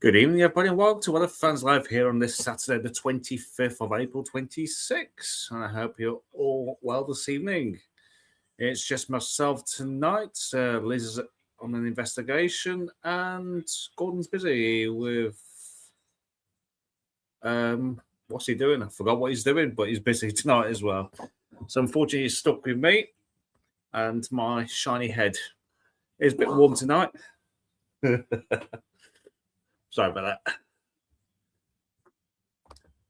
Good evening, everybody, and welcome to Weather Fans Live here on this Saturday, the 25th of April 26. And I hope you're all well this evening. It's just myself tonight. Liz is on an investigation, and Gordon's busy with what's he doing? I forgot what he's doing, but he's busy tonight as well. So unfortunately, he's stuck with me and my shiny head. It's a bit warm tonight. Sorry about that.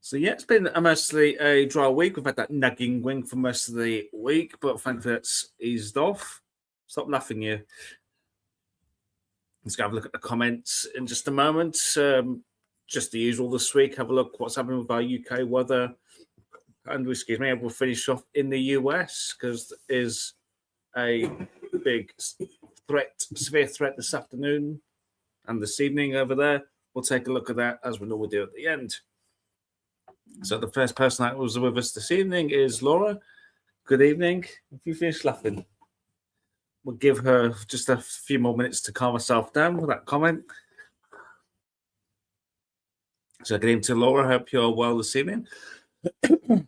So yeah, it's been mostly a dry week. We've had that nagging wind for most of the week, but thankfully that's eased off. Stop laughing, you. Let's go have a look at the comments in just a moment. Just the usual this week. Have a look what's happening with our UK weather. And excuse me, we'll finish off in the US because there is a big threat, severe threat this afternoon and this evening over there. We'll take a look at that as we normally do at the end. So the first person that was with us this evening is Laura. Good evening. If you finish laughing, we'll give her just a few more minutes to calm herself down with that comment. So good evening to Laura. Hope you're well this evening. Good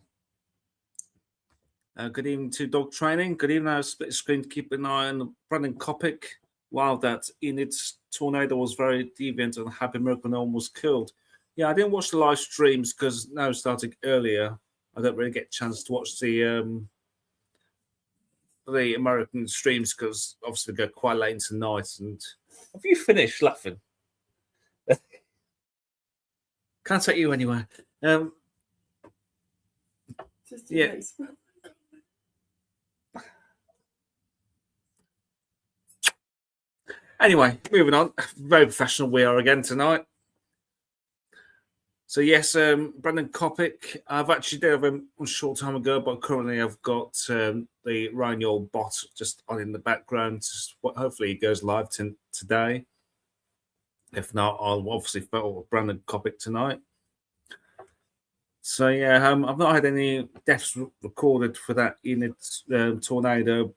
evening to Dog Training. Good evening. I have split screen to keep an eye on Brandon Kopic. While that Enid's tornado was very deviant and happy miracle no one was killed. Yeah, I didn't watch the live streams because now starting earlier. I don't really get a chance to watch the American streams because obviously they go quite late into the night. And have you finished laughing? Can't take you anywhere. Yeah. Anyway, moving on. Very professional we are again tonight. So yes, Brandon Kopic. I've actually did him a short time ago, but currently I've got the Ryan bot just on in the background. Hopefully it goes live today. If not, I'll obviously follow Brandon Kopic tonight. So yeah, I've not had any deaths recorded for that Enid tornado.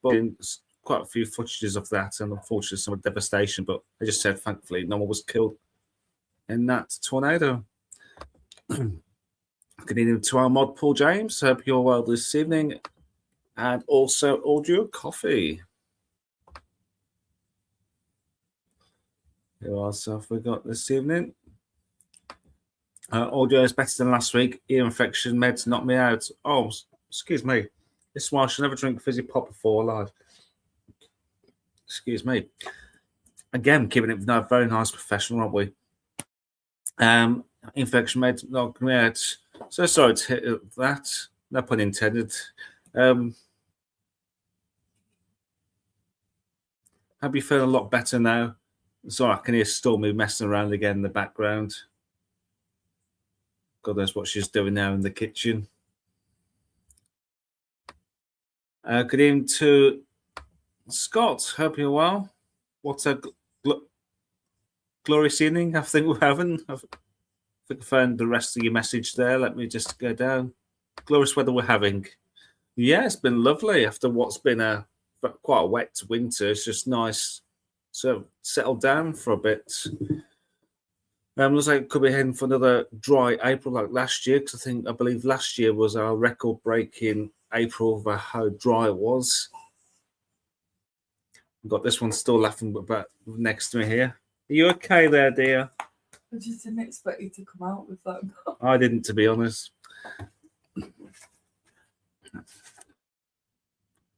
But quite a few footages of that, and unfortunately some devastation. But I just said, thankfully, no one was killed in that tornado. Good evening to our mod, Paul James. Hope you're well this evening, and also Audio Coffee. Who else have we got this evening? Audio is better than last week. Ear infection meds knocked me out. Oh, excuse me. This is why I should never drink fizzy pop before live. Excuse me. Again, keeping it very nice professional, aren't we? Infection meds knocked me out. So sorry to hit that. No pun intended. Hope you feel a lot better now. Sorry, I can hear Stormy messing around again in the background. God knows what she's doing now in the kitchen. Good evening to Scott. Hope you're well. What a glorious evening I think we're having. I think I found the rest of your message there. Let me just go down. Glorious weather we're having. Yeah, it's been lovely after what's been quite a wet winter. It's just nice to settle down for a bit. Looks like it could be heading for another dry April like last year, because I believe last year was our record-breaking April for how dry it was. I've got this one still laughing about next to me here. Are you okay there, dear? I just didn't expect you to come out with that. I didn't, to be honest.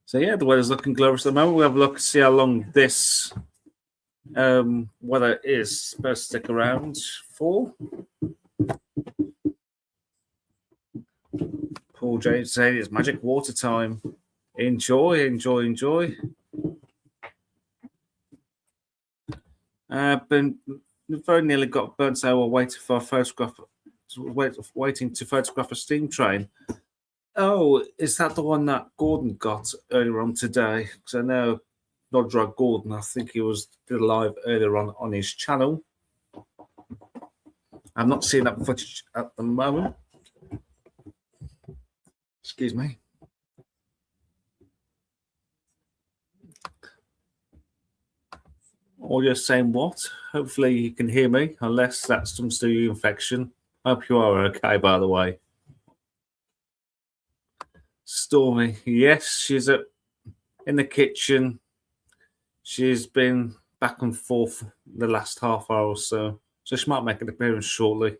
So yeah, the weather's looking glorious at the moment. We'll have a look to see how long this weather is supposed to stick around for. Paul James saying it's magic water time. Enjoy, enjoy, enjoy. Very nearly got burnt out while waiting for a photograph. Waiting to photograph a steam train. Oh, is that the one that Gordon got earlier on today? Because I know Nodrug Gordon, I think he was live earlier on his channel. I'm not seeing that footage at the moment. Excuse me. Audio saying what? Hopefully you can hear me, unless that's some stew infection. Hope you are okay, by the way. Stormy, yes, she's in the kitchen. She's been back and forth the last half hour or so she might make an appearance shortly.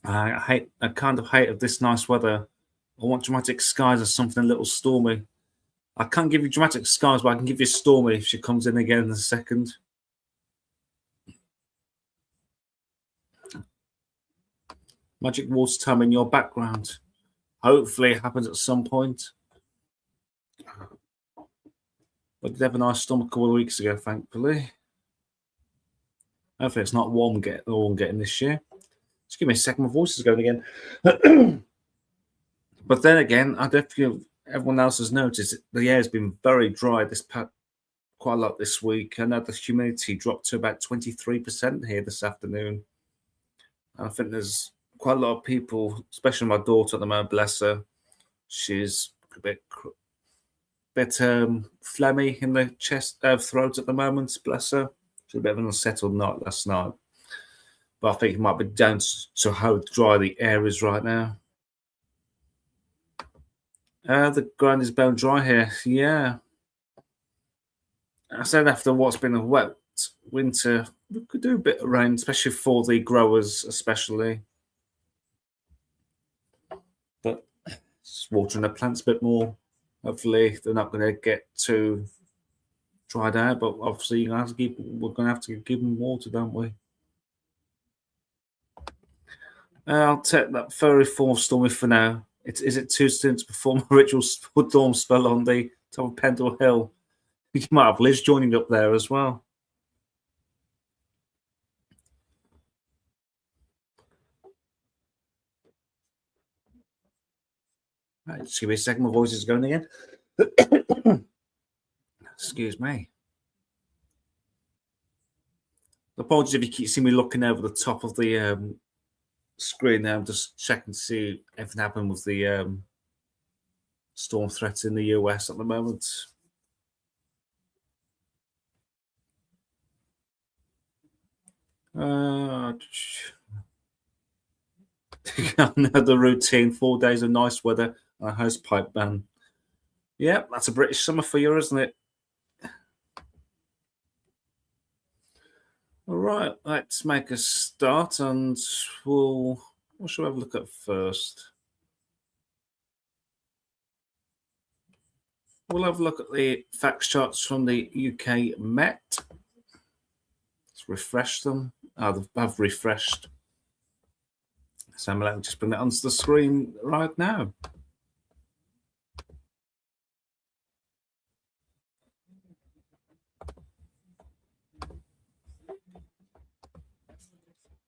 I kind of hate of this nice weather. I want dramatic skies or something a little stormy. I can't give you dramatic skies, but I can give you stormy if she comes in again in a second. Magic water time in your background. Hopefully it happens at some point. But did have a nice storm a couple of weeks ago, thankfully. Hopefully it's not warm getting this year. Just give me a second, my voice is going again. But then again, I definitely, everyone else has noticed the air has been very dry quite a lot this week. I know the humidity dropped to about 23% here this afternoon. And I think there's quite a lot of people, especially my daughter at the moment, bless her. She's a bit phlegmy in the throat at the moment, bless her. She's a bit of an unsettled night last night. But I think it might be down to how dry the air is right now. The ground is bone dry here, yeah. I said after what's been a wet winter, we could do a bit of rain, especially for the growers, especially. But just watering the plants a bit more. Hopefully, they're not going to get too dried out. But obviously, we're going to have to give them water, don't we? I'll take that furry form stormy for now. Is it too soon to perform a ritual storm spell on the top of Pendle Hill? You might have Liz joining up there as well. Right, just give me a second. My voice is going again. Excuse me. Apologies if you keep seeing me looking over the top of the screen now. I'm just checking to see if anything happened with the storm threat in the US at the moment. Another routine, 4 days of nice weather and a house pipe ban. Yeah, that's a British summer for you, isn't it? All right, let's make a start and what shall we have a look at first? We'll have a look at the facts charts from the UK Met. Let's refresh them. I've refreshed. So let me just bring that onto the screen right now.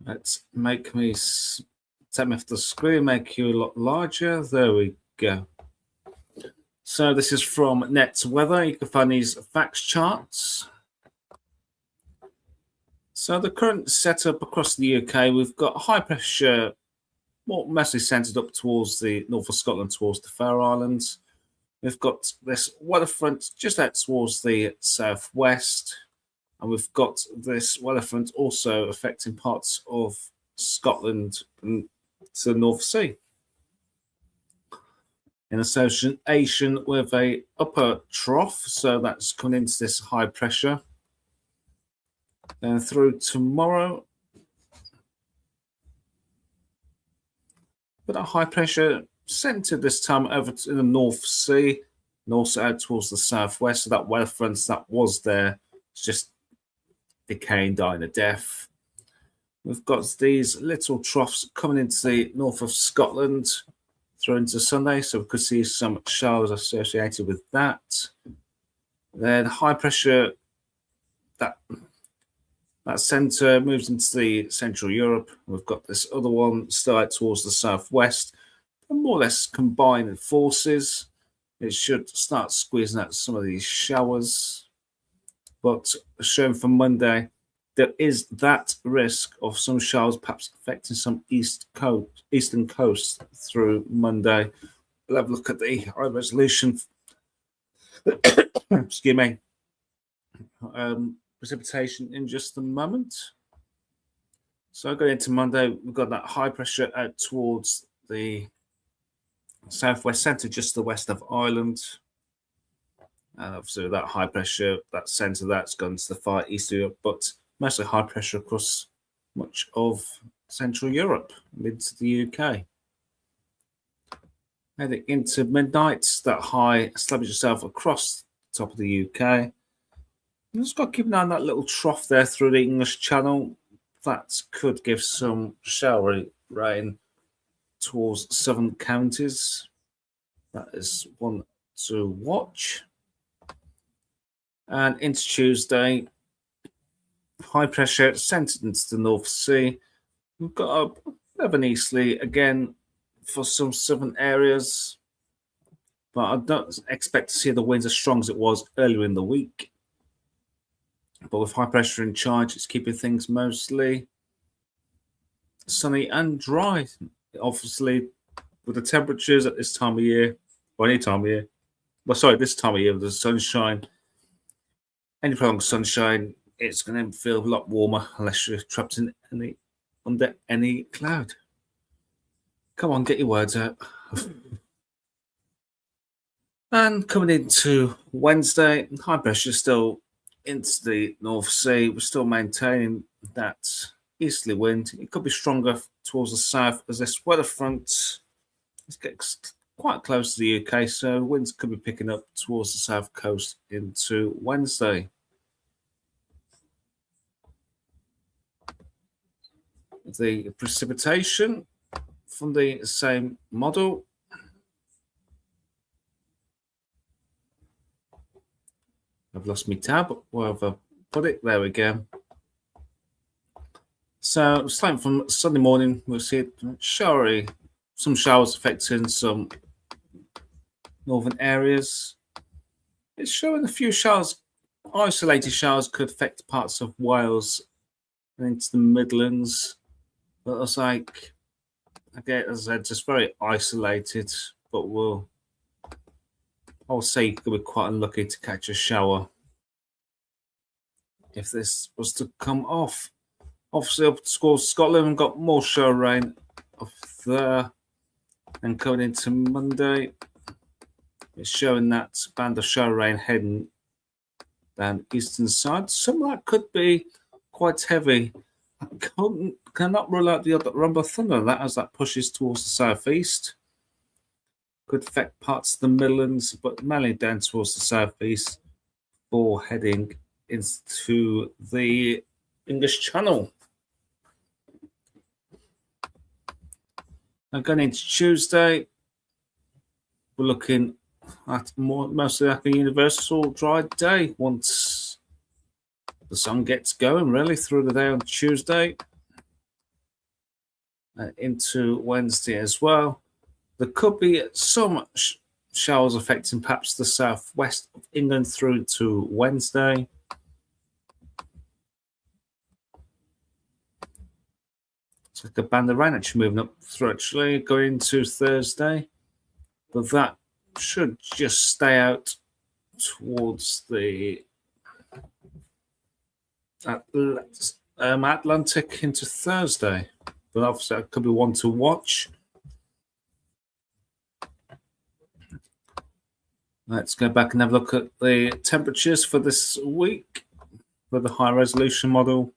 Let's take me off the screen, make you a lot larger. There we go. So this is from Net Weather. You can find these facts charts. So the current setup across the UK, we've got high pressure, mostly centred up towards the north of Scotland, towards the Faroe Islands. We've got this weather front just out towards the southwest. And we've got this weather front also affecting parts of Scotland and to the North Sea. In association with a upper trough, so that's coming into this high pressure. Then through tomorrow, but a high pressure centered this time over to the North Sea and also out towards the southwest. So that weather front that was there, it's just decaying, dying a death. We've got these little troughs coming into the north of Scotland through into Sunday, so we could see some showers associated with that. Then high pressure, that centre moves into the Central Europe. We've got this other one still out towards the southwest, and more or less combined forces. It should start squeezing out some of these showers. But shown for Monday, there is that risk of some showers perhaps affecting some eastern coast through Monday. We'll have a look at the high resolution Excuse me. Precipitation in just a moment. So going into Monday, we've got that high pressure out towards the southwest centre, just to the west of Ireland. And obviously that high pressure, that centre, that's gone to the far east of Europe, but mostly high pressure across much of Central Europe, into the UK. Heading into midnight, that high established itself across the top of the UK. You just got to keep an eye on that little trough there through the English Channel. That could give some showery rain towards southern counties. That is one to watch. And into Tuesday, high pressure centred into the North Sea. We've got a bit of an easterly again for some southern areas, but I don't expect to see the winds as strong as it was earlier in the week. But with high pressure in charge, it's keeping things mostly sunny and dry. Obviously, with the temperatures at this time of year, or any time of year, this time of year with the sunshine, any prolonged sunshine, it's going to feel a lot warmer unless you're trapped in under any cloud. Come on, get your words out. And coming into Wednesday, high pressure still into the North Sea. We're still maintaining that easterly wind. It could be stronger towards the south as this weather front is getting quite close to the UK, so winds could be picking up towards the south coast into Wednesday. The precipitation from the same model. I've lost my tab. Where have I put it? There we go. So, starting from Sunday morning, we'll see showery, some showers affecting some northern areas. It's showing a few showers, isolated showers could affect parts of Wales and into the Midlands. But it's like, again, as I said, just very isolated, but I would say you could be quite unlucky to catch a shower if this was to come off. Obviously, up towards Scotland, got more shower rain up there. And coming into Monday, it's showing that band of shower rain heading down the eastern side. Some of that could be quite heavy. I cannot rule out the other rumble of thunder that as that pushes towards the southeast. Could affect parts of the Midlands, but mainly down towards the southeast for heading into the English Channel. Now going into Tuesday, we're looking at mostly like a universal dry day once the sun gets going really through the day on Tuesday and into Wednesday as well. There could be some showers affecting perhaps the southwest of England through to Wednesday. It's like a band of rain actually moving up through actually going to Thursday. But that should just stay out towards the Atlantic into Thursday. But obviously that could be one to watch. Let's go back and have a look at the temperatures for this week for the high resolution model.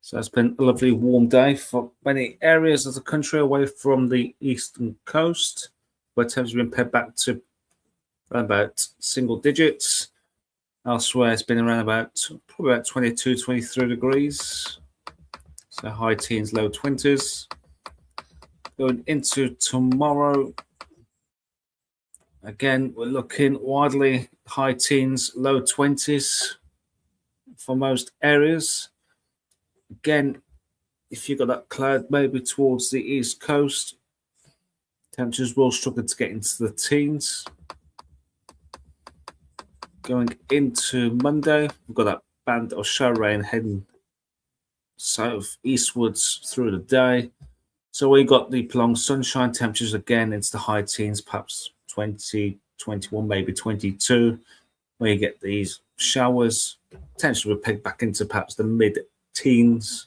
So it's been a lovely warm day for many areas of the country away from the eastern coast, where temps have been pared back to around about single digits. Elsewhere, it's been around probably about 22, 23 degrees. So high teens, low 20s. Going into tomorrow, again, we're looking widely high teens, low 20s for most areas. Again, if you've got that cloud maybe towards the east coast, temperatures will struggle to get into the teens. Going into Monday, we've got that band of shower rain heading south eastwards through the day. So we got the prolonged sunshine temperatures again. It's the high teens, perhaps 20, 21, maybe 22. Where you get these showers, potentially will pick back into perhaps the mid-teens.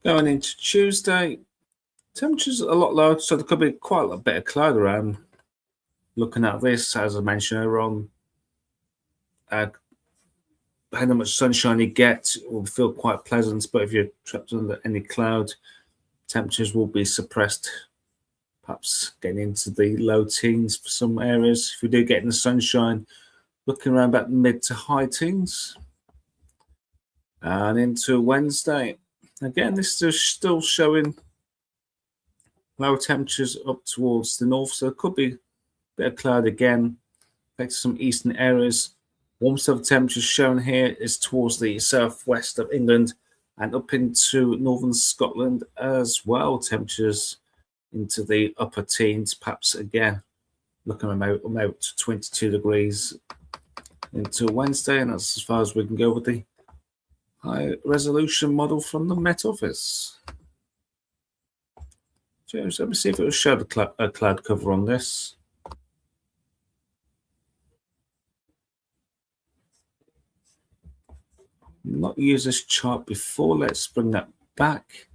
Going into Tuesday, temperatures a lot lower, so there could be quite a bit of cloud around. Looking at this, as I mentioned earlier on, how much sunshine you get will feel quite pleasant, but if you're trapped under any cloud, temperatures will be suppressed, perhaps getting into the low teens for some areas. If we do get in the sunshine, looking around about mid to high teens. And into Wednesday, again, this is still showing low temperatures up towards the north, so it could be a bit of cloud again, affect some eastern areas. Warmest of temperatures shown here is towards the southwest of England and up into northern Scotland as well. Temperatures into the upper teens, perhaps again, looking about 22 degrees into Wednesday, and that's as far as we can go with the high resolution model from the Met Office. James, let me see if it will show a cloud cover on this. Not used this chart before. Let's bring that back.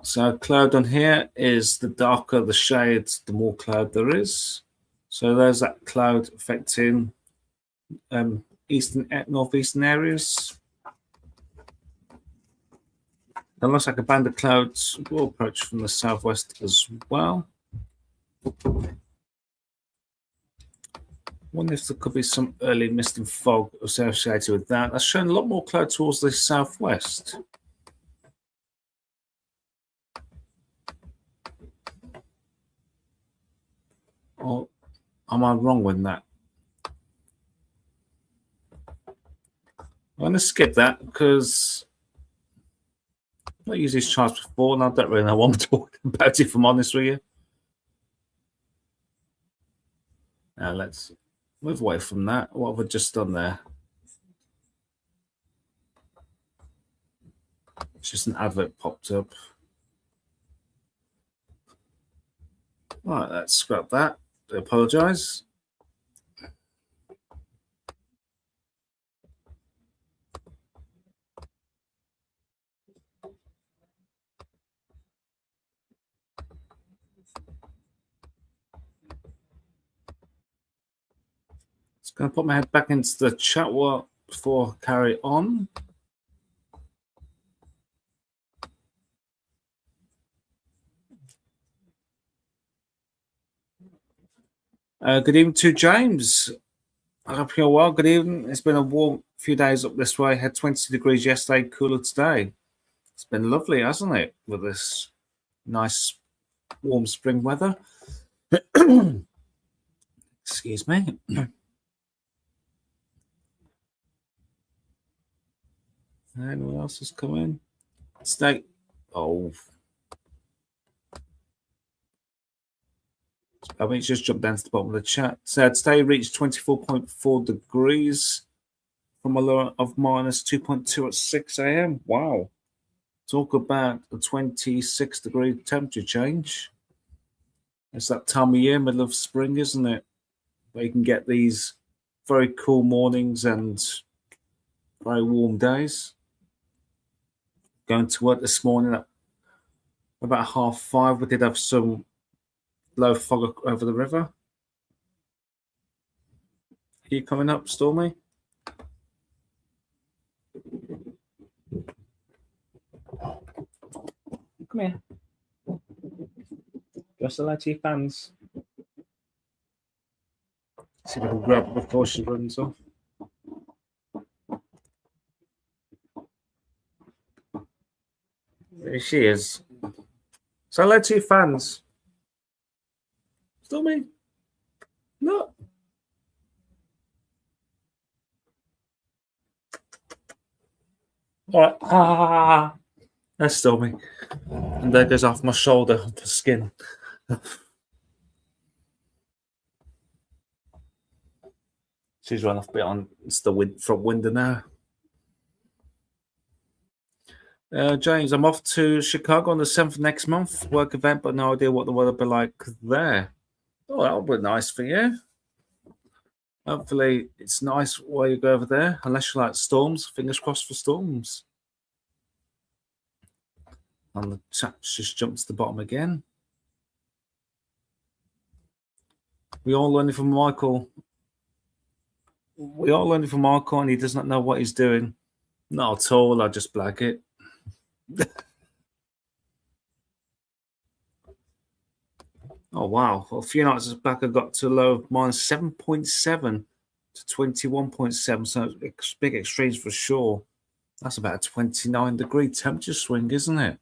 So cloud on here is the darker the shade, the more cloud there is. So there's that cloud affecting northeastern areas. It looks like a band of clouds will approach from the southwest as well. I wonder if there could be some early mist and fog associated with that. That's showing a lot more cloud towards the southwest. Or am I wrong with that? I'm going to skip that because I've not used these charts before and I don't really know what I'm talking about, if I'm honest with you. Now let's move away from that. What have I just done there? It's just an advert popped up. Right, let's scrap that. I apologise. Just going to put my head back into the chat before I carry on. Good evening to James. I hope you're well. Good evening. It's been a warm few days up this way. Had 20 degrees yesterday, cooler today. It's been lovely, hasn't it, with this nice warm spring weather. Excuse me. Anyone else has come in? Today, I mean, just jump down to the bottom of the chat. So today reached 24.4 degrees from a low of minus 2.2 at 6 a.m. Wow. Talk about a 26-degree temperature change. It's that time of year, middle of spring, isn't it? Where you can get these very cool mornings and very warm days. Going to work this morning at about 5:30. We did have some low fog over the river. Are you coming up, Stormy? Come here. Just hello to your fans. See if I can grab her before she runs off. There she is. So hello to your fans. Stormy? No. All right. That's Stormy. And there goes off my shoulder onto skin. She's run off a bit on the front window now. James, I'm off to Chicago on the 7th next month. Work event, but no idea what the weather will be like there. Oh, that'll be nice for you. Hopefully, it's nice while you go over there, unless you like storms. Fingers crossed for storms. And the chat just jumped to the bottom again. We all learning from Michael. And he does not know what he's doing. Not at all. I just blag it. Oh, wow. Well, a few nights back, I got to a low of minus 7.7 to 21.7. So it's big extremes for sure. That's about a 29-degree temperature swing, isn't it?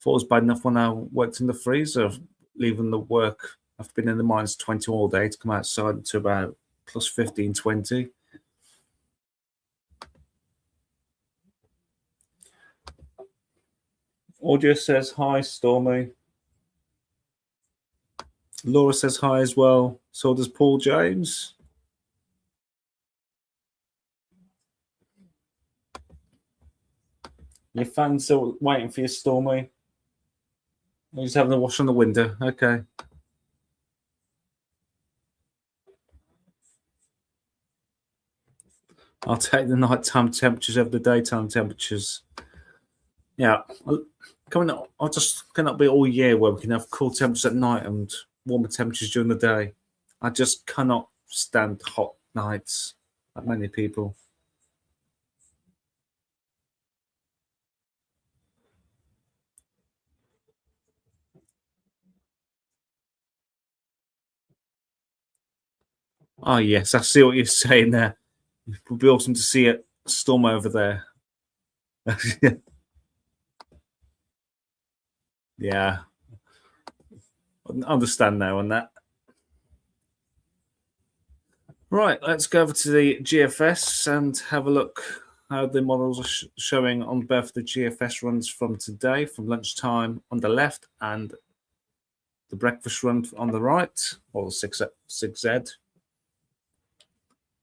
Thought it was bad enough when I worked in the freezer, leaving the work. I've been in the minus 20 all day to come outside to about plus 15, 20. Audio says hi, Stormy. Laura says hi as well. So does Paul James. Your fans still waiting for you, Stormy. You're just having a wash on the window. Okay. I'll take the nighttime temperatures over the daytime temperatures. Yeah. I just cannot be all year where we can have cool temperatures at night and warmer temperatures during the day. I just cannot stand hot nights like many people. Oh, yes, I see what you're saying there. It would be awesome to see a storm over there. Yeah. I understand now on that. Right, let's go over to the GFS and have a look how the models are showing on both the GFS runs from today, from lunchtime on the left, and the breakfast run on the right, or 6Z.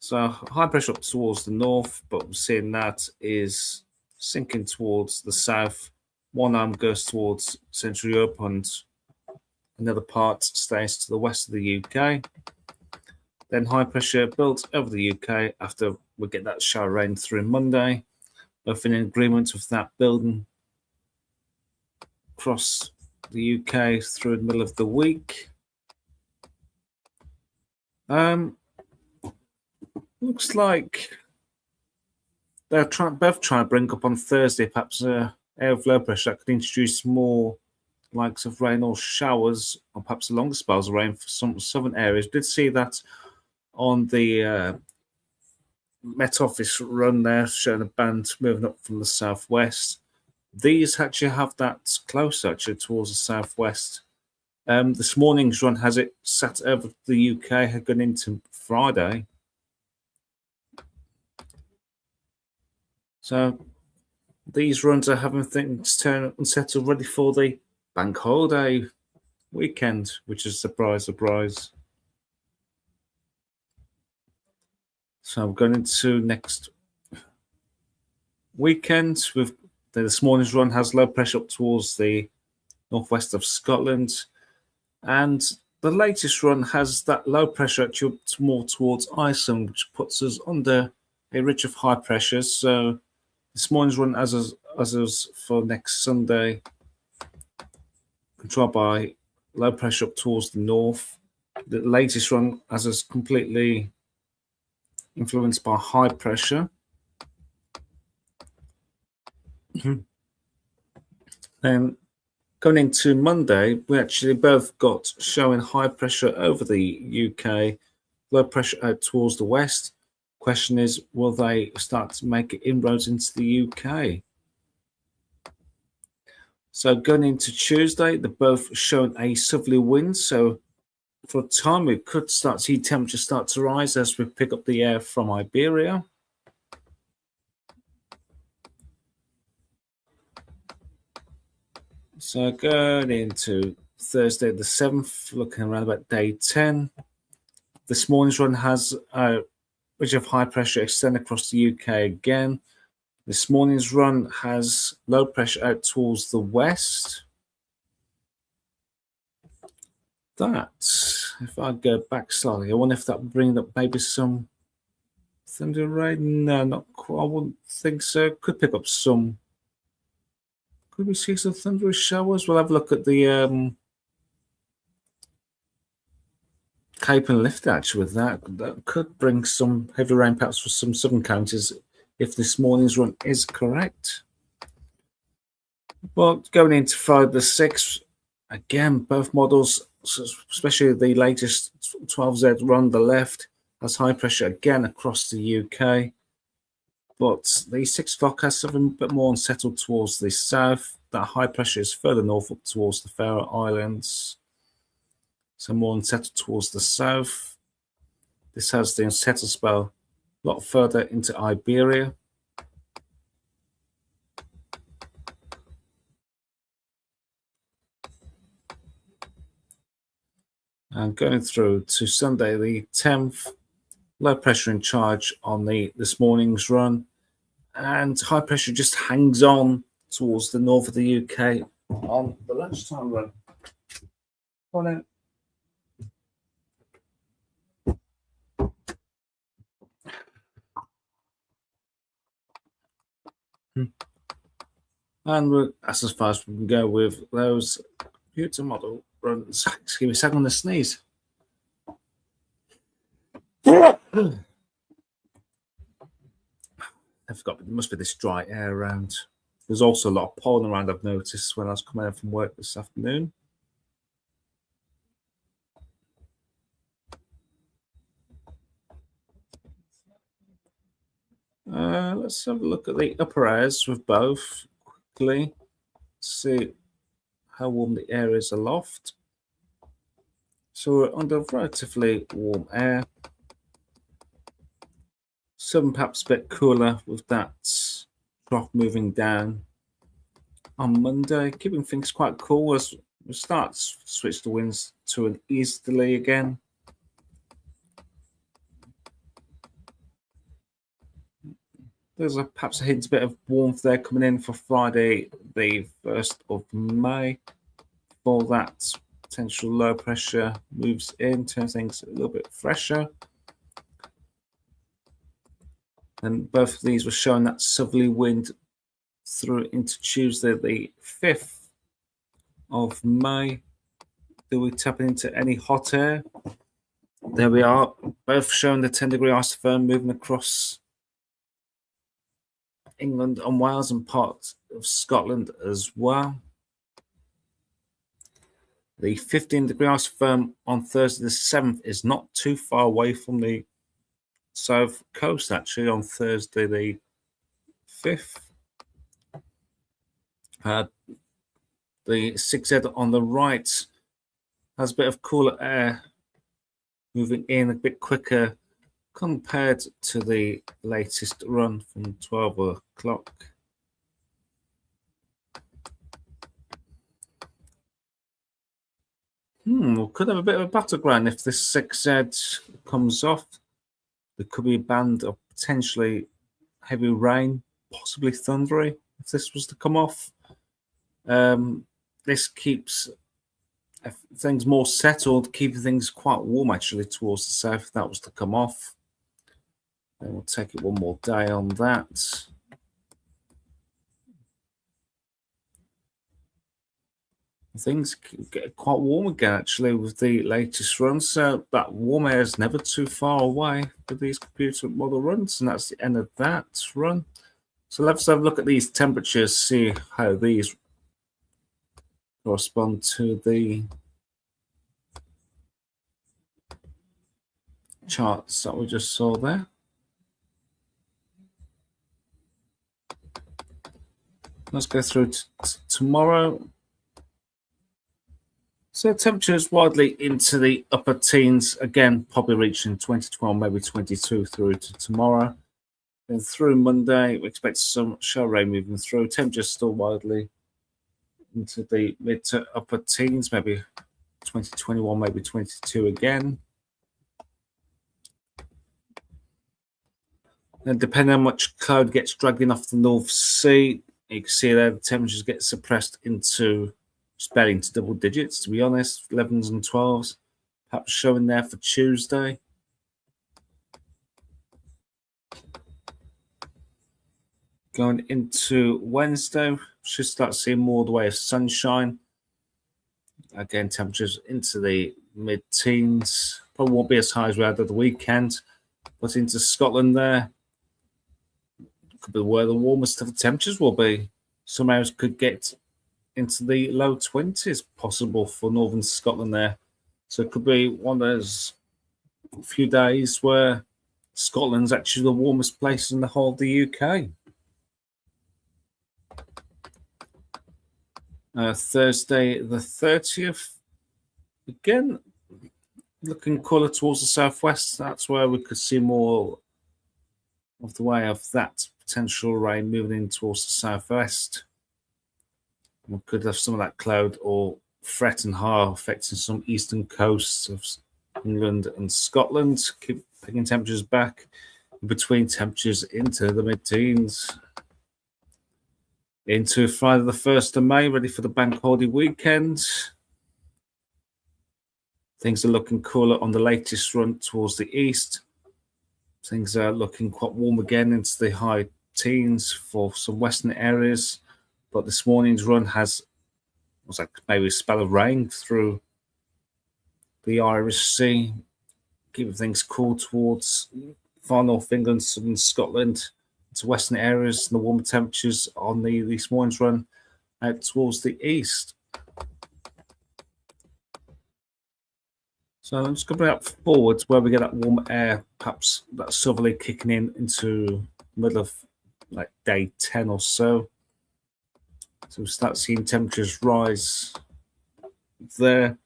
So high pressure up towards the north, but we're seeing that is sinking towards the south. One arm goes towards Central Europe and another part stays to the west of the UK. Then high pressure built over the UK after we get that shower rain through Monday. Both in agreement with that building across the UK through the middle of the week. Looks like they're both trying to bring up on Thursday perhaps an area of low pressure that could introduce more likes of rain or showers, or perhaps longer spells of rain for some southern areas. Did see that on the Met Office run there, showing a band moving up from the southwest. These actually have that closer actually towards the southwest. This morning's run has it sat over the UK, had gone into Friday. So these runs are having things turn unsettled, ready for the bank holiday weekend, which is surprise. So I'm going into next weekend with this morning's run has low pressure up towards the northwest of Scotland, and the latest run has that low pressure actually more towards Iceland, which puts us under a ridge of high pressure. So this morning's run as is for next Sunday, controlled by low pressure up towards the north. The latest run as is completely influenced by high pressure. Then going into Monday, we actually both got showing high pressure over the UK, low pressure out towards the west. Question is, will they start to make inroads into the UK? So going into Tuesday, they're both showing a southerly wind. So for a time, we could start to see temperatures start to rise as we pick up the air from Iberia. So going into Thursday the 7th, looking around about day 10. this morning's run has a ridge of high pressure extend across the UK again. This morning's run has low pressure out towards the west. That, if I go back slightly, I wonder if that would bring up maybe some thunder rain. No, not quite. I wouldn't think so. Could pick up some. Could we see some thunderous showers? We'll have a look at the Cape and Lift actually with that. That could bring some heavy rain perhaps for some southern counties if this morning's run is correct. But going into Friday the 6th, again, both models, especially the latest 12Z run, the left, has high pressure again across the UK. But the 6 o'clock has something a bit more unsettled towards the south. That high pressure is further north up towards the Faroe Islands. So more unsettled towards the south. This has the unsettled spell a lot further into Iberia. And going through to Sunday the 10th, low pressure in charge on this morning's run. And high pressure just hangs on towards the north of the UK on the lunchtime run. Come on in. And that's as far as we can go with those computer model runs. Excuse me, second on the sneeze. I forgot, there must be this dry air around. There's also a lot of pollen around, I've noticed when I was coming in from work this afternoon. Let's have a look at the upper airs with both quickly. See how warm the air is aloft. So we're under relatively warm air. Some perhaps a bit cooler with that trough moving down on Monday, keeping things quite cool as we start to switch the winds to an easterly again. There's perhaps a hint, a bit of warmth there coming in for Friday, the 1st of May. Before that potential low pressure moves in, turns things a little bit fresher. And both of these were showing that southerly wind through into Tuesday, the 5th of May. Do we tap into any hot air? There we are, both showing the 10-degree isotherm moving across England and Wales and parts of Scotland as well. The 15-degree isotherm on Thursday the 7th is not too far away from the south coast, actually, on Thursday the 5th. The 6Z on the right has a bit of cooler air moving in a bit quicker compared to the latest run from 12 o'clock. We could have a bit of a battleground if this 6Z comes off. There could be a band of potentially heavy rain, possibly thundery, if this was to come off. This keeps things more settled, keeping things quite warm actually towards the south if that was to come off. Then we'll take it one more day on that. Things get quite warm again actually with the latest run, so that warm air is never too far away for these computer model runs, and that's the end of that run. So let's have a look at these temperatures, see how these correspond to the charts that we just saw there. Let's go through tomorrow. So temperatures widely into the upper teens, again, probably reaching 20, maybe 22 through to tomorrow. Then through Monday, we expect some shower rain moving through. Temperatures still widely into the mid to upper teens, maybe 20, 21, maybe 22 again. And depending on how much cloud gets dragged in off the North Sea, you can see there the temperatures get suppressed into barely into double digits, to be honest, 11s and 12s, perhaps showing there for Tuesday. Going into Wednesday, should start seeing more of the way of sunshine. Again, temperatures into the mid-teens. Probably won't be as high as we had at the weekend, but into Scotland there, could be where the warmest of the temperatures will be. Some areas could get into the low 20s possible for northern Scotland there. So it could be one of those few days where Scotland's actually the warmest place in the whole of the UK. Thursday the 30th, again, looking cooler towards the southwest. That's where we could see more of the way of that potential rain moving in towards the southwest. We could have some of that cloud or fret and har affecting some eastern coasts of England and Scotland, keep picking temperatures back, between temperatures into the mid-teens. Into Friday the 1st of May, ready for the bank holiday weekend. Things are looking cooler on the latest run towards the east. Things are looking quite warm again into the high teens for some western areas. But this morning's run has like maybe a spell of rain through the Irish Sea, keeping things cool towards far north England, southern Scotland, to western areas, and the warmer temperatures on this morning's run out towards the east. So I'm just going to bring up forwards where we get that warm air, perhaps that southerly kicking in into the middle of like day 10 or so. So we start seeing temperatures rise there.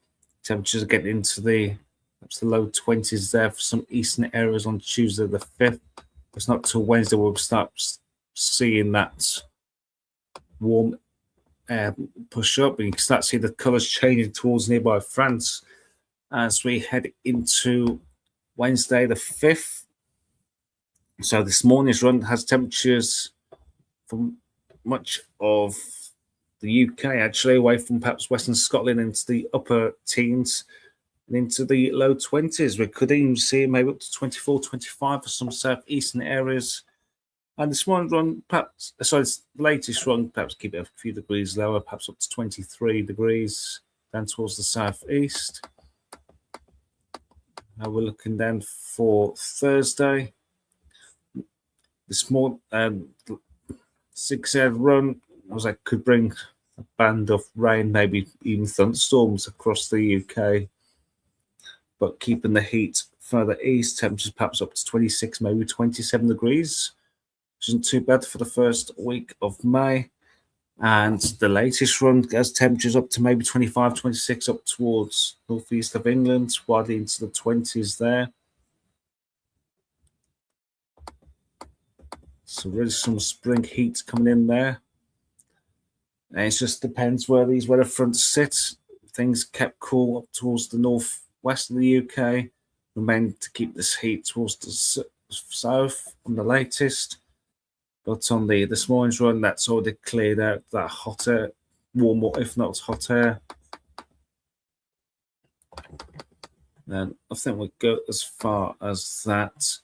Temperatures are getting into perhaps the low 20s there for some eastern areas on Tuesday the 5th. It's not till Wednesday we'll start seeing that warm air push up, and you can start seeing the colours changing towards nearby France as we head into Wednesday the 5th. So this morning's run has temperatures from much of the UK, actually, away from perhaps Western Scotland into the upper teens and into the low 20s. We could even see maybe up to 24, 25 for some southeastern areas. And this morning run, perhaps, sorry, this latest run, perhaps keep it a few degrees lower, perhaps up to 23 degrees down towards the southeast. Now we're looking then for Thursday. This morning, 6-hour run, I could bring a band of rain, maybe even thunderstorms across the UK, but keeping the heat further east, temperatures perhaps up to 26, maybe 27 degrees, which isn't too bad for the first week of May. And the latest run has temperatures up to maybe 25, 26 up towards northeast of England, widely into the 20s there. So really some spring heat coming in there. And it just depends where these weather fronts sit. Things kept cool up towards the northwest of the UK. Remain to keep this heat towards the south on the latest. But on this morning's run, that's already cleared out that hot air, warm or if not hot air. Then I think we'll go as far as that.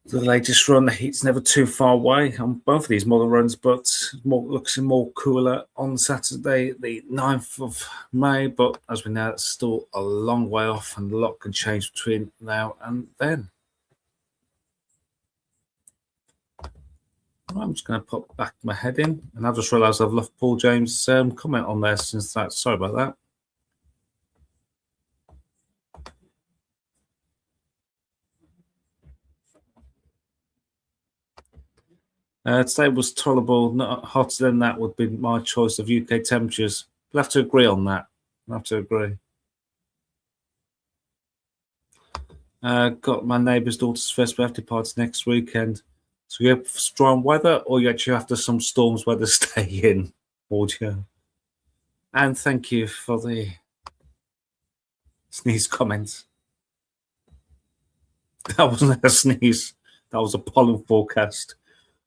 The latest run, the heat's never too far away on both of these model runs, but looks more cooler on Saturday, the 9th of May. But as we know, it's still a long way off, and a lot can change between now and then. I'm just going to put back my head in, and I just realised I've left Paul James' comment on there since that. Sorry about that. Today was tolerable, not hotter than that would be my choice of UK temperatures. We'll have to agree on that. We'll have to agree. Got my neighbour's daughter's first birthday party next weekend. So you have strong weather, or you actually have to some storms weather stay in audio. And thank you for the sneeze comments. That wasn't a sneeze. That was a pollen forecast.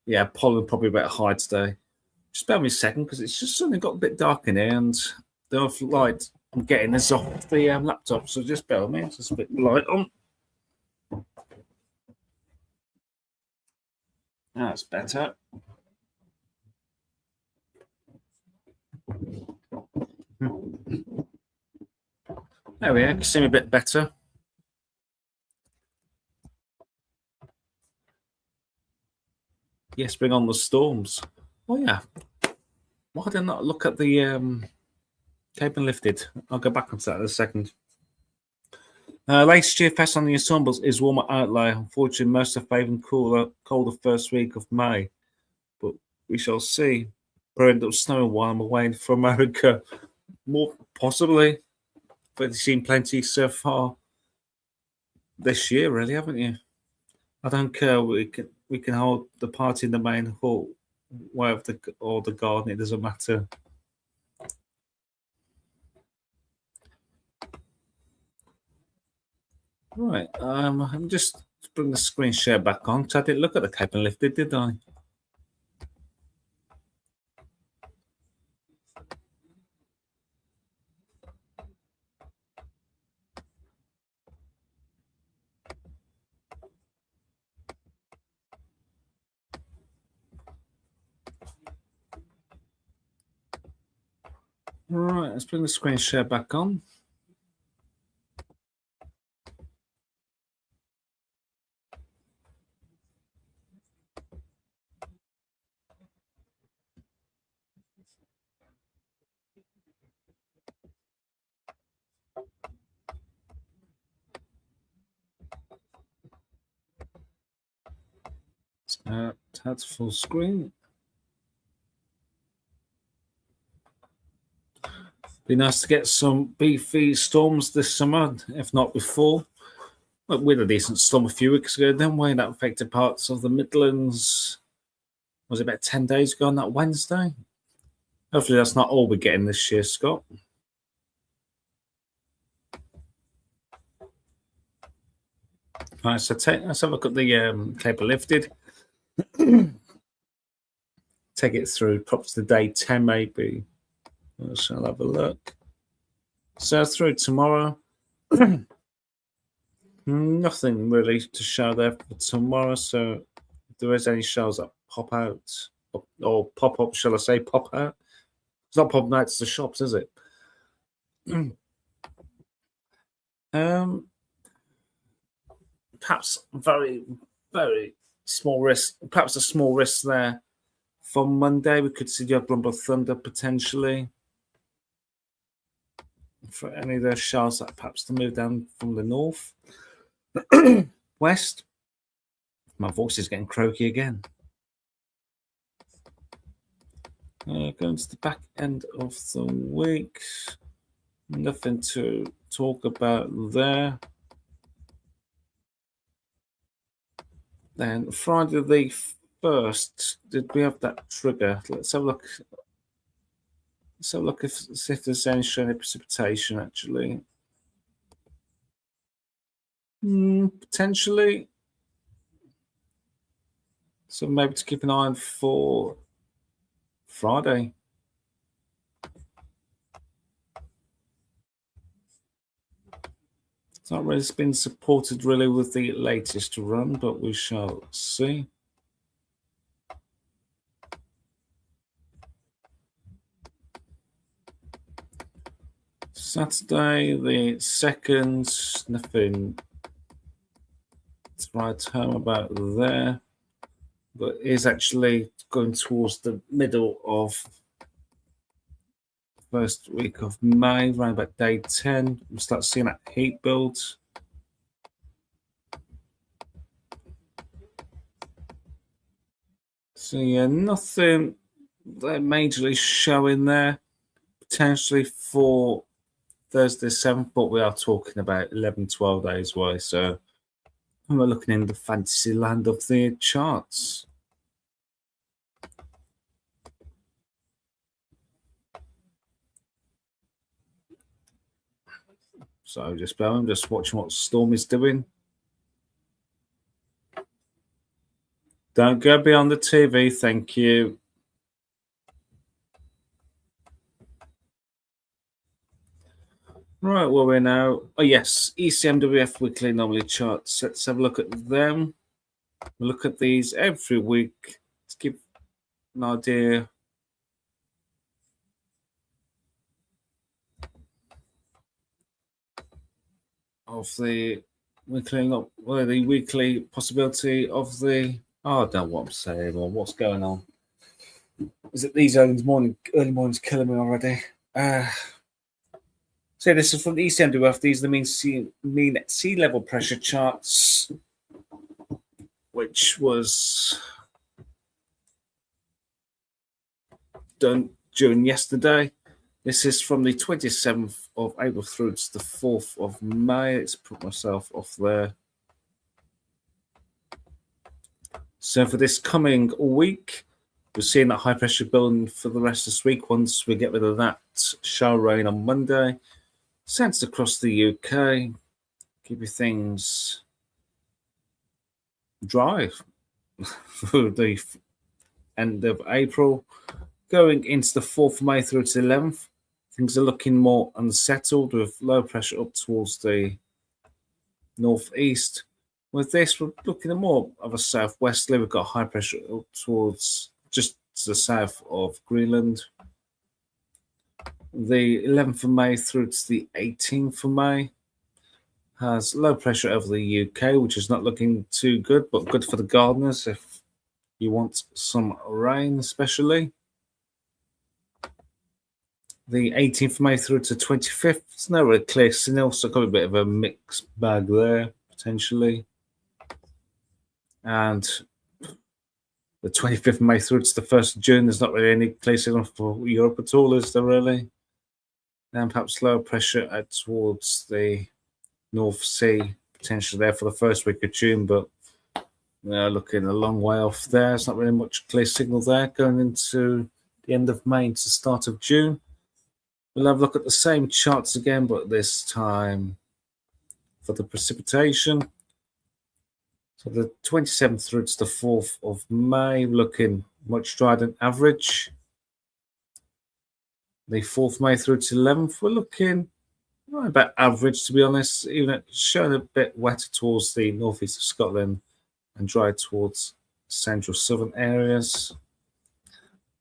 Yeah, pollen probably a bit high today. Just bear with me a second because it's just suddenly got a bit dark in here and the light. I'm getting this off the laptop, so just bear with me. It's just a bit light on. That's better. There we are. You can see me a bit better. Yes, bring on the storms. Oh yeah. Why did I not look at the cape and lifted? I'll go back onto that in a second. Latest GFS on the ensembles is warmer outlier. Unfortunately, most are favouring colder first week of May. But we shall see. Probably end up snowing while I'm away from America. More possibly. But you've seen plenty so far this year, really, haven't you? I don't care. We can hold the party in the main hall, or the garden. It doesn't matter. Right. I'm just bring the screen share back on. So I didn't look at the cape and lifted, did I? Right. Let's bring the screen share back on. That's full screen. Be nice to get some beefy storms this summer, if not before. Well, we had a decent storm a few weeks ago, didn't we? That affected parts of the Midlands. Was it about 10 days ago on that Wednesday? Hopefully that's not all we're getting this year, Scott. Right, so let's have a look at the cable lifted. Take it through, perhaps the day 10 maybe. I'll have a look. So through tomorrow. Nothing really to show there for tomorrow. So if there is any shows that pop out or pop up, shall I say, pop out? It's not popping out to the shops, is it? Perhaps very, very small risk. Perhaps a small risk there. For Monday, we could see the Oklahoma Thunder potentially. For any of those showers that perhaps to move down from the north. West. My voice is getting croaky again. Going to the back end of the week. Nothing to talk about there. Then Friday the 1st, did we have that trigger? Let's have a look. Let's have a look if there's any precipitation actually. Potentially. So maybe to keep an eye on for Friday. It's not really been supported really with the latest run, but we shall see. Saturday the 2nd, nothing to write home about there, but is actually going towards the middle of first week of May, around about day 10. We'll start seeing that heat build. So yeah, nothing that majorly showing there. Potentially for Thursday 7th, but we are talking about 11, 12 days away. So we're looking in the fantasy land of the charts. So I'm just watching what Storm is doing. Don't go beyond the TV, thank you. Right, well, we're now. Oh, yes, ECMWF weekly anomaly charts. Let's have a look at them. We look at these every week to give an idea of the weekly possibility of the. Oh, I don't know what I'm saying anymore. What's going on? Is it these early mornings killing me already? So this is from the ECMWF. These are the mean sea level pressure charts, which was done during yesterday. This is from the 27th of April through to the 4th of May. Let's put myself off there. So for this coming week, we're seeing that high pressure building for the rest of this week. Once we get rid of that shower rain on Monday, sends across the UK, keep your things dry for the end of April. Going into the 4th of May through to the 11th, things are looking more unsettled with low pressure up towards the northeast. With this, we're looking at more of a southwesterly. We've got high pressure up towards just to the south of Greenland. The 11th of May through to the 18th of May has low pressure over the UK, which is not looking too good, but good for the gardeners if you want some rain, especially. The 18th of May through to 25th, it's no really clear signal, so got a bit of a mixed bag there, potentially. And the 25th of May through to the 1st of June, there's not really any clear signal for Europe at all, is there really? And perhaps lower pressure towards the North Sea, potentially there for the first week of June, but looking a long way off there. It's not really much clear signal there going into the end of May to the start of June. We'll have a look at the same charts again, but this time for the precipitation. So the 27th through to the 4th of May, looking much drier than average. The 4th of May through to 11th, we're looking about average, to be honest, even showing a bit wetter towards the northeast of Scotland and dry towards central southern areas.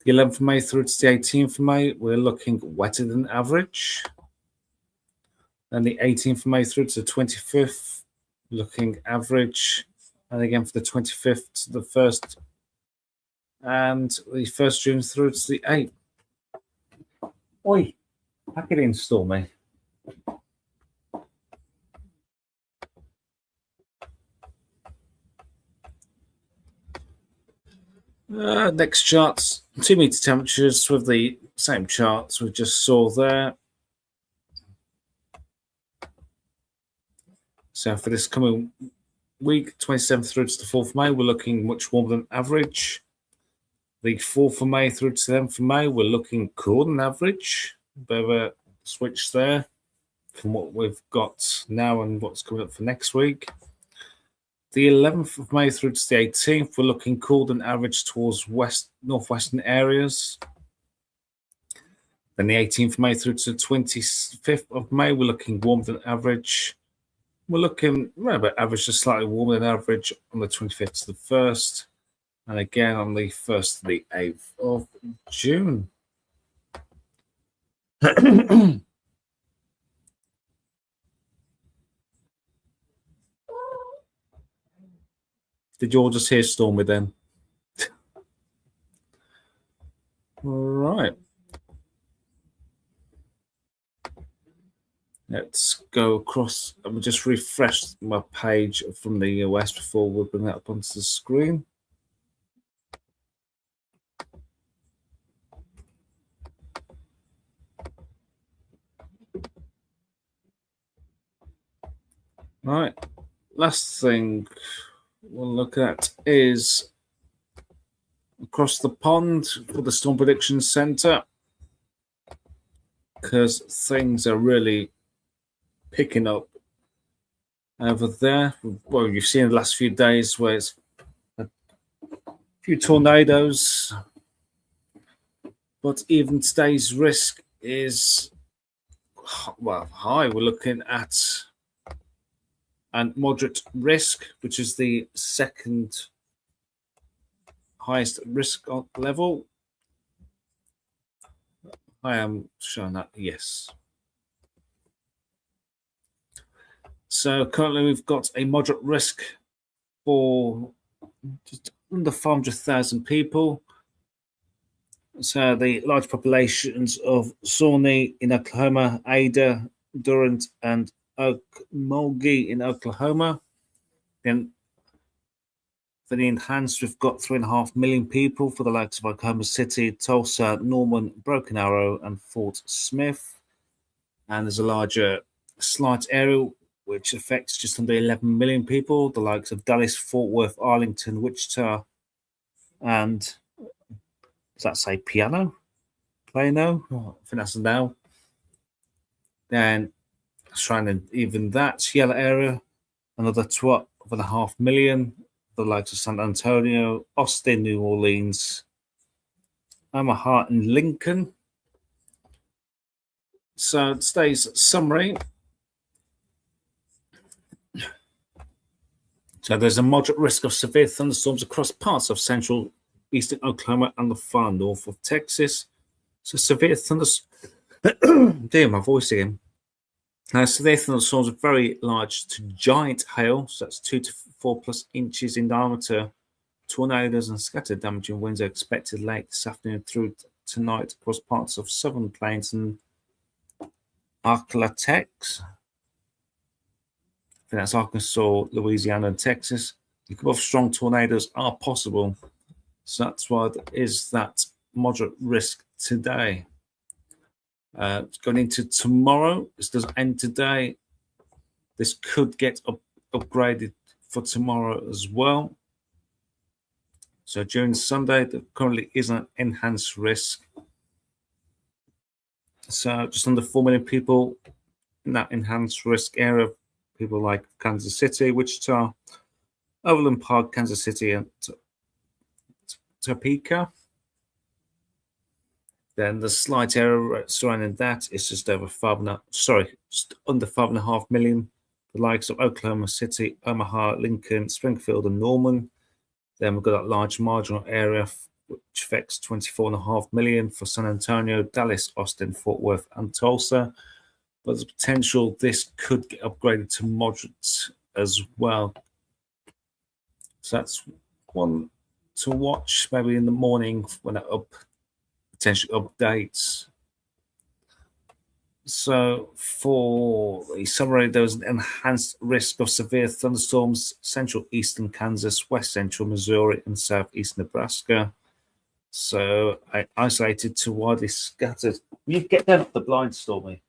The 11th of May through to the 18th of May, we're looking wetter than average. And the 18th of May through to the 25th, looking average. And again for the 25th to the 1st. And the 1st June through to the 8th. Oi, pack it in, Stormy. Next charts, 2 meter temperatures with the same charts we just saw there. So for this coming week, 27th through to the 4th of May, we're looking much warmer than average. The 4th of May through to the 11th of May, we're looking cooler than average. A bit of a switch there from what we've got now and what's coming up for next week. The 11th of May through to the 18th, we're looking cooler than average towards northwestern areas. Then the 18th of May through to the 25th of May, we're looking warmer than average. We're looking right about average to slightly warmer than average on the 25th to the 1st. And again on the 1st to the 8th of June. Did you all just hear Stormy then? All right. Let's go across and we'll just refresh my page from the US before we bring that up onto the screen. All right. Last thing we'll look at is across the pond for the Storm Prediction Center, because things are really picking up over there. Well, you've seen the last few days where it's few tornadoes, but even today's risk is, well, high. We're looking at a moderate risk, which is the second highest risk level. I am showing that, yes. So currently we've got a moderate risk for just under 500,000 people. So the large populations of Shawnee in Oklahoma, Ada, Durant, and Okmulgee in Oklahoma. Then for the enhanced, we've got 3.5 million people for the likes of Oklahoma City, Tulsa, Norman, Broken Arrow, and Fort Smith. And there's a larger slight area which affects just under 11 million people, the likes of Dallas, Fort Worth, Arlington, Wichita, and does that say Plano? I think that's now. Then trying to even that yellow area, another 12.5 million, the likes of San Antonio, Austin, New Orleans, Omaha, and Lincoln. So today's summary. So there's a moderate risk of severe thunderstorms across parts of central eastern Oklahoma and the far north of Texas. So severe thunderstorms. Dear, my voice again. Now, severe thunderstorms are very large to giant hail, so that's 2 to 4 plus inches in diameter. Tornadoes and scattered damaging winds are expected late this afternoon through tonight across parts of southern plains and Arklatex. I think that's Arkansas, Louisiana, and Texas. A couple of strong tornadoes are possible. So that's why there is that moderate risk today. Going into tomorrow, this doesn't end today. This could get upgraded for tomorrow as well. So during Sunday, there currently is an enhanced risk. So just under 4 million people in that enhanced risk area. People like Kansas City, Wichita, Overland Park, Kansas City, and Topeka. Then the slight area surrounding that is just over just under 5.5 million. The likes of Oklahoma City, Omaha, Lincoln, Springfield, and Norman. Then we've got that large marginal area which affects 24.5 million for San Antonio, Dallas, Austin, Fort Worth, and Tulsa. But there's potential this could get upgraded to moderate as well. So that's one to watch maybe in the morning when it potentially updates. So for the summary, there was an enhanced risk of severe thunderstorms, central eastern Kansas, west central Missouri, and southeast Nebraska. So isolated to widely scattered. You get down the blind, Stormy.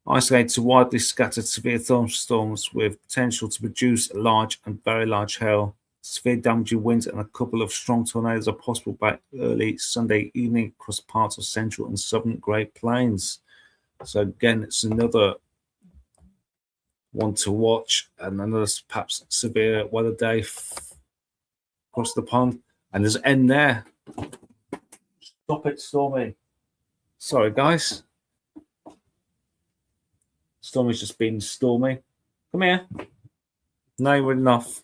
Isolated to widely scattered severe thunderstorms with potential to produce large and very large hail. Severe damaging winds and a couple of strong tornadoes are possible by early Sunday evening across parts of central and southern Great Plains. So again, it's another one to watch, and another perhaps severe weather day across the pond. And there's an end there. Stop it, Stormy. Sorry, guys. Stormy's just been stormy. Come here. No, we're enough.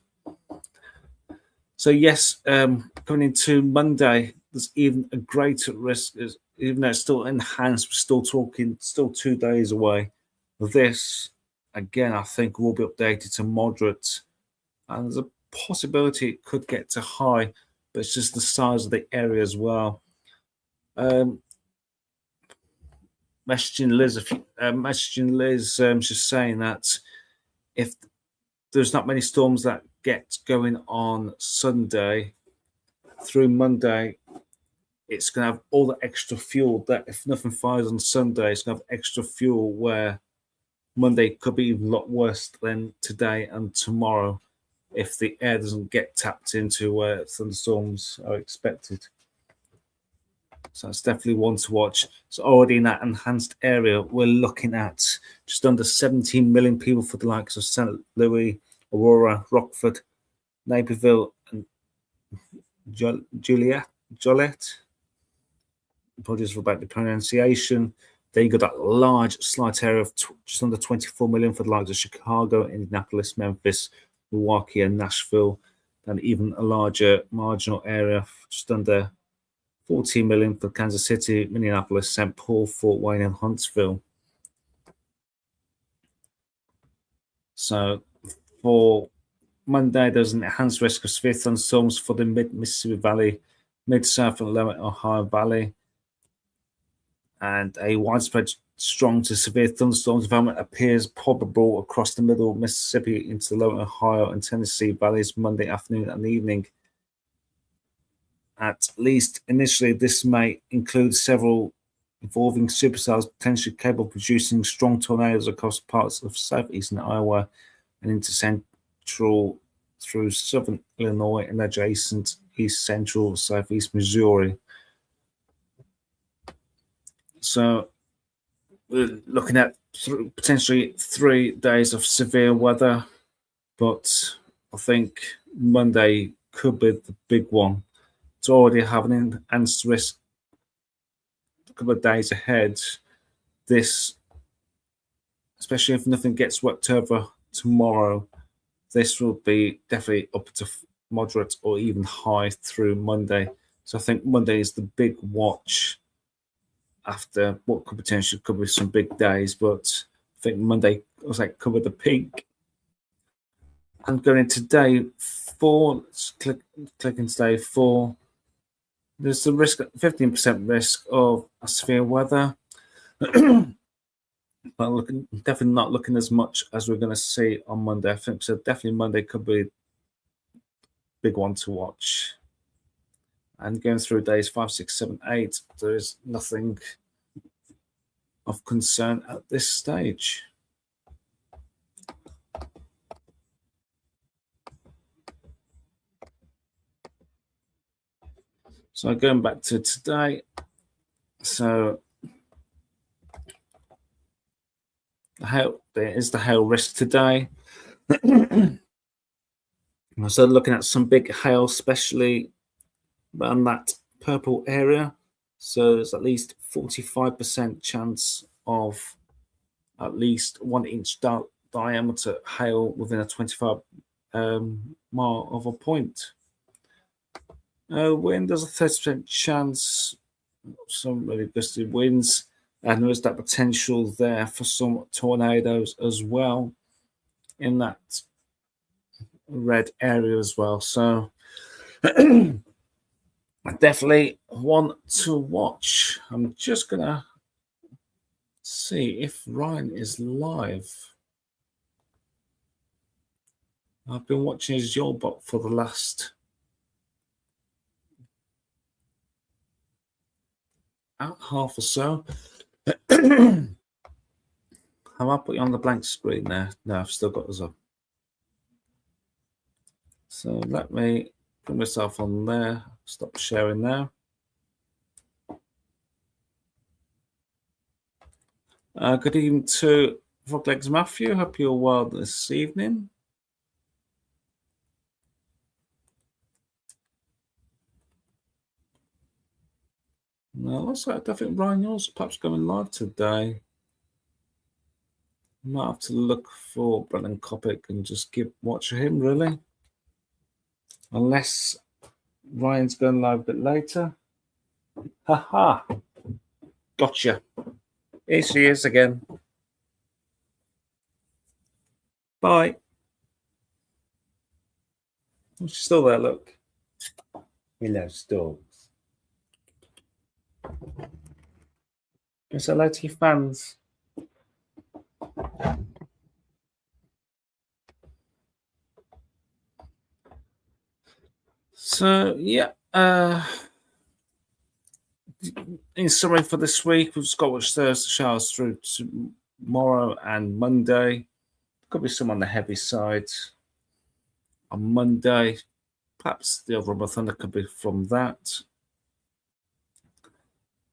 So yes, coming into Monday, there's even a greater risk. Even though it's still enhanced, we're still talking, still 2 days away. This, again, I think will be updated to moderate. And there's a possibility it could get to high, but it's just the size of the area as well. Messaging Liz, just saying that if there's not many storms that get going on Sunday through Monday, it's going to have all the extra fuel that if nothing fires on Sunday, it's going to have extra fuel where Monday could be even a lot worse than today and tomorrow if the air doesn't get tapped into where thunderstorms are expected. So it's definitely one to watch. So already in that enhanced area, we're looking at just under 17 million people for the likes of St. Louis, Aurora, Rockford, Naperville and Joliet. Apologies about the pronunciation. Then you got that large slight area of just under 24 million for the likes of Chicago, Indianapolis, Memphis, Milwaukee, and Nashville. And even a larger marginal area, just under 14 million for Kansas City, Minneapolis, St. Paul, Fort Wayne, and Huntsville. So for Monday, there's an enhanced risk of severe thunderstorms for the mid-Mississippi Valley, mid-South and lower Ohio Valley. And a widespread strong to severe thunderstorm development appears probable across the middle Mississippi into the lower Ohio and Tennessee valleys Monday afternoon and evening. At least initially, this may include several involving supercells potentially capable of producing strong tornadoes across parts of southeastern Iowa and into central through southern Illinois and adjacent east central southeast Missouri. So we're looking at potentially 3 days of severe weather, but I think Monday could be the big one. It's already having an enhanced risk a couple of days ahead. This, especially if nothing gets worked over tomorrow, this will be definitely up to moderate or even high through Monday. So I think Monday is the big watch after what could potentially be some big days, but I think Monday was like covered the peak. And going into day 4, let's click into day 4. There's the risk, 15% risk of severe weather, but definitely not looking as much as we're going to see on Monday. I think so. Definitely Monday could be a big one to watch. And going through days 5, 6, 7, 8, there is nothing of concern at this stage. So going back to today, so there is the hail risk today. So looking at some big hail, especially around that purple area. So there's at least 45% chance of at least 1 inch diameter hail within a 25 mile of a point. Wind, there's a 30% chance, some really gusty winds, and there is that potential there for some tornadoes as well in that red area as well. So definitely one to watch. I'm just gonna see if Ryan is live. I've been watching his Yolbot for the last half or so. Have I put you on the blank screen there? No, I've still got us up. So let me put myself on there. Stop sharing now. Good evening to Froglegs Matthew. Hope you're well this evening. Well, looks like I think Ryan, yours perhaps going live today. Might have to look for Brendan Kopic and just watch him, really. Unless Ryan's going live a bit later. Haha. Gotcha. Here she is again. Bye. Oh, she's still there, look. Hello, Storms. Say hello to your fans. So, yeah. In summary for this week, we've just got which Thursday showers through tomorrow and Monday. Could be some on the heavy side on Monday. Perhaps the overall thunder could be from that.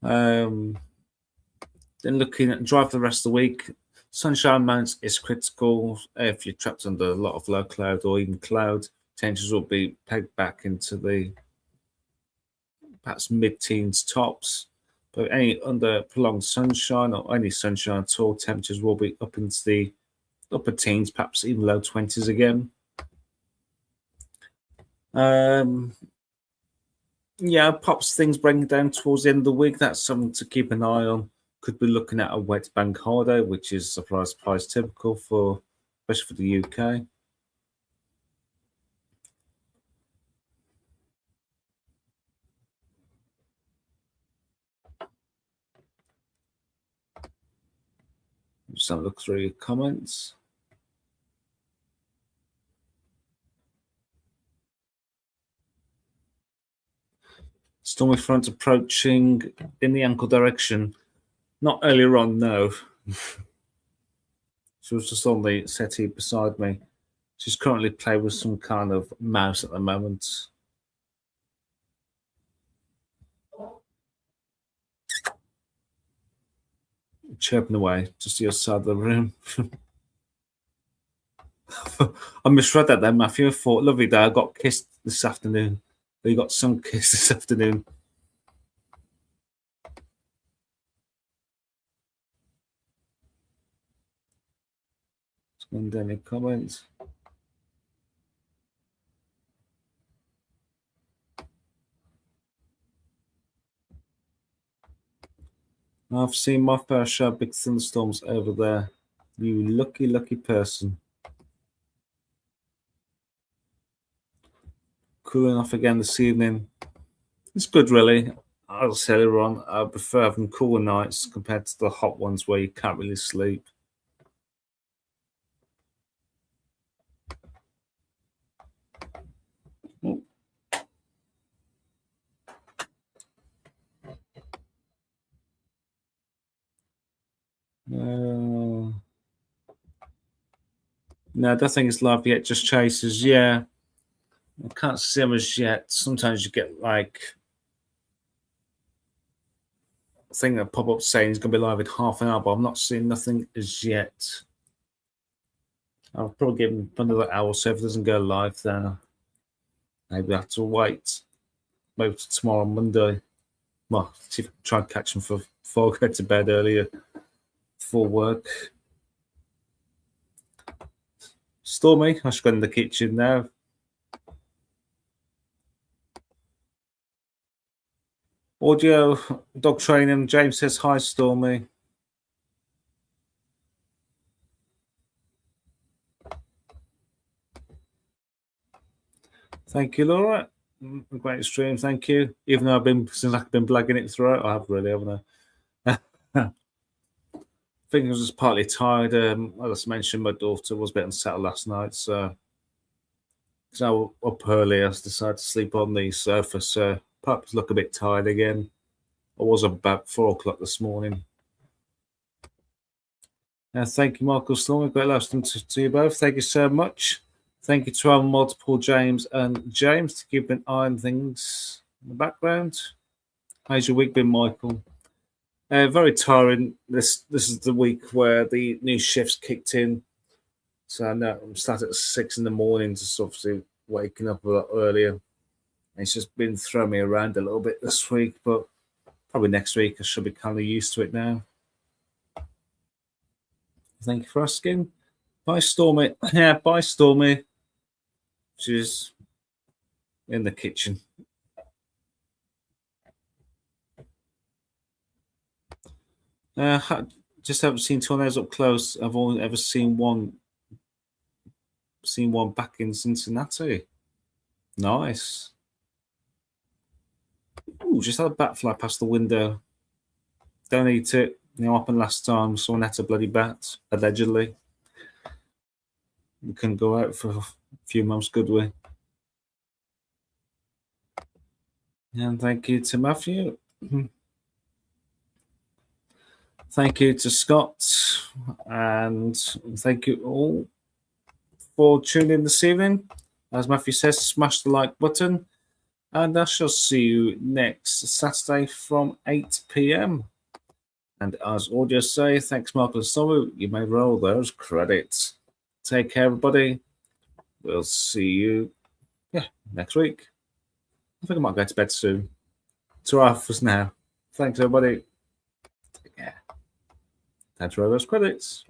Then looking at drive for the rest of the week, sunshine amounts is critical if you're trapped under a lot of low cloud or even cloud. Temperatures will be pegged back into the perhaps mid-teens tops. But any under prolonged sunshine or any sunshine at all, temperatures will be up into the upper teens, perhaps even low 20s again. Yeah, pops things bringing down towards the end of the week. That's something to keep an eye on. Could be looking at a wet bank holiday, which is surprise typical for, especially for the UK. Just have a look through your comments. Stormy front approaching in the ankle direction. Not earlier on, no. She was just on the settee beside me. She's currently playing with some kind of mouse at the moment. Chirping away just the other side of the room. I misread that then, Matthew. I thought, lovely day. I got kissed this afternoon. You got some kiss this afternoon. Send any comments. I've seen my fair share of big thunderstorms over there. You lucky, lucky person. Cooling off again this evening. It's good, really. I'll say earlier on, I prefer having cooler nights compared to the hot ones where you can't really sleep. No, I don't think it's live yet, just chases. Yeah. I can't see them as yet. Sometimes you get like a thing that pop up saying it's going to be live in half an hour, but I'm not seeing nothing as yet. I'll probably give him another hour, so if it doesn't go live, then maybe I have to wait. Maybe tomorrow, Monday. Well, see if I can try and catch him before I go to bed earlier for work. Stormy, I should go in the kitchen now. Audio, dog training. James says hi, Stormy. Thank you, Laura. Great stream, thank you. Even though I've been blagging it throughout, I have really, haven't I? I think I was just partly tired. As I mentioned, my daughter was a bit unsettled last night, so I was up early. I decided to sleep on the sofa, so perhaps look a bit tired again. I was up about 4 o'clock this morning. Thank you, Michael Stormy. Great last time to you both. Thank you so much. Thank you to our multiple James and James to keep an eye on things in the background. How's your week been, Michael? Very tiring. This is the week where the new shifts kicked in. So I know I'm starting at 6 in the morning, just obviously waking up a lot earlier. It's just been throwing me around a little bit this week, but probably next week I should be kind of used to it now. Thank you for asking. Bye, Stormy. Yeah, bye, Stormy. She's in the kitchen. Just haven't seen tornadoes up close. I've only ever seen one back in Cincinnati. Nice. Ooh, just had a bat fly past the window. Don't eat it. What happened last time? Someone had a bloody bat, allegedly. We couldn't go out for a few months, could we? And thank you to Matthew. Thank you to Scott. And thank you all for tuning in this evening. As Matthew says, smash the like button. And I shall see you next Saturday from 8 p.m. And as audio say, thanks, Michael and Stormy. You may roll those credits. Take care, everybody. We'll see you next week. I think I might go to bed soon. To our for now. Thanks, everybody. Take care. Time to roll those credits.